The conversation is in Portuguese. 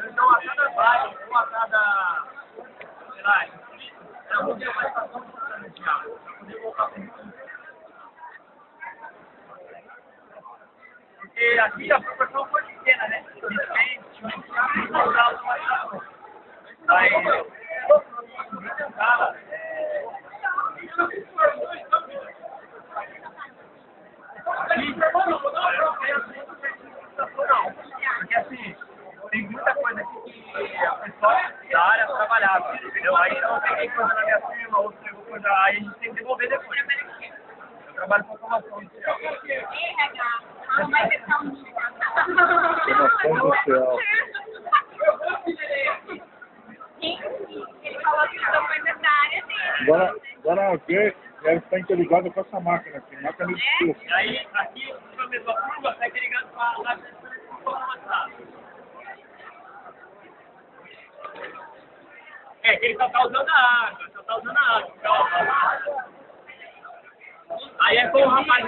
Então, a cada bairro, ou a cada, sei lá, eu vou ter uma estação de água, para poder voltar para o. Porque aqui a proporção foi pequena, né? Tinha um soldado mais rápido. Aí, cara, porque assim, tem muita coisa aqui que a pessoa da área trabalhava, entendeu? Aí não tem coisa na minha firma, outro pegou coisa, aí a gente tem que devolver depois. Eu trabalho com automação industrial. Industrial. Ele falou que não foi da área dele. Agora vê, deve estar interligado com essa máquina aqui, máquina de estufa. E aí, aqui, na mesma curva, está interligado com a máquina de estufa. É, que ele só está usando a água, Aí é com o rapaz